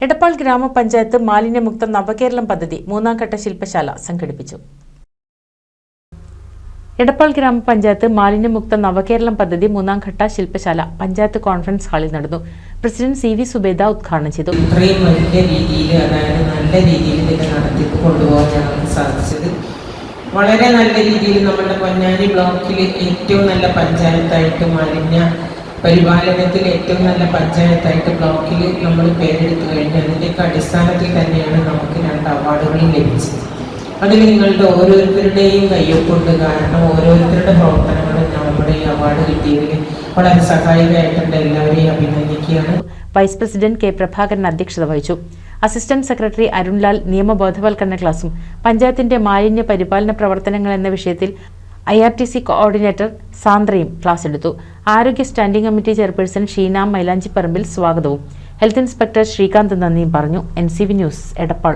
എടപ്പാൾ ഗ്രാമപഞ്ചായത്ത് മാലിന്യമുക്ത നവകേരളം പദ്ധതി മൂന്നാം ഘട്ട ശില്പശാല സംഘടിപ്പിച്ചു. എടപ്പാൾ ഗ്രാമപഞ്ചായത്ത് മാലിന്യമുക്ത നവകേരളം പദ്ധതി മൂന്നാം ഘട്ട ശില്പശാല പഞ്ചായത്ത് കോൺഫറൻസ് ഹാളിൽ നടന്നു. പ്രസിഡന്റ് സി വി സുബേദ ഉദ്ഘാടനം ചെയ്തു. ഇത്രയും വലിയ രീതിയിൽ, അതായത് നല്ല രീതിയിൽ ഇതിന്റെ നടത്തിപ്പ് കൊണ്ടുപോകാൻ ഞങ്ങൾക്ക് സാധിച്ചത് വളരെ നല്ല രീതിയിൽ നമ്മുടെ പൊന്നാനി ബ്ലോക്കിൽ ഏറ്റവും നല്ല പഞ്ചായത്തായിട്ട്, മാലിന്യ പരിപാലനത്തിൽ ഏറ്റവും നല്ല പഞ്ചായത്തായിട്ട് ബ്ലോക്കിൽ നമ്മൾ പേരെടുത്തു കഴിഞ്ഞാൽ അതിൻ്റെയൊക്കെ അടിസ്ഥാനത്തിൽ തന്നെയാണ് നമുക്ക് 2 അവാർഡുകളും ലഭിച്ചത്. അതിൽ നിങ്ങളുടെ ഓരോരുത്തരുടെയും കയ്യൊപ്പുണ്ട്. കാരണം ഓരോരുത്തരുടെ പ്രവർത്തനങ്ങളും നമ്മുടെ ഈ അവാർഡ് കിട്ടിയതിൽ വളരെ സഹായകമായിട്ടുണ്ട്. എല്ലാവരെയും അഭിനന്ദിക്കുകയാണ്. വൈസ് പ്രസിഡന്റ് കെ പ്രഭാകരൻ അധ്യക്ഷത വഹിച്ചു. അസിസ്റ്റന്റ് സെക്രട്ടറി അരുൺലാൽ നിയമബോധവൽക്കരണ ക്ലാസും പഞ്ചായത്തിന്റെ മാലിന്യ പരിപാലന പ്രവർത്തനങ്ങൾ എന്ന വിഷയത്തിൽ IRTC കോർഡിനേറ്റർ സാന്ദ്രയും ക്ലാസ് എടുത്തു. ആരോഗ്യ സ്റ്റാൻഡിംഗ് കമ്മിറ്റി ചെയർപേഴ്സൺ ഷീന മൈലാഞ്ചിപ്പറമ്പിൽ സ്വാഗതവും ഹെൽത്ത് ഇൻസ്പെക്ടർ ശ്രീകാന്ത് നന്ദിയും പറഞ്ഞു. NCV news, Edappal.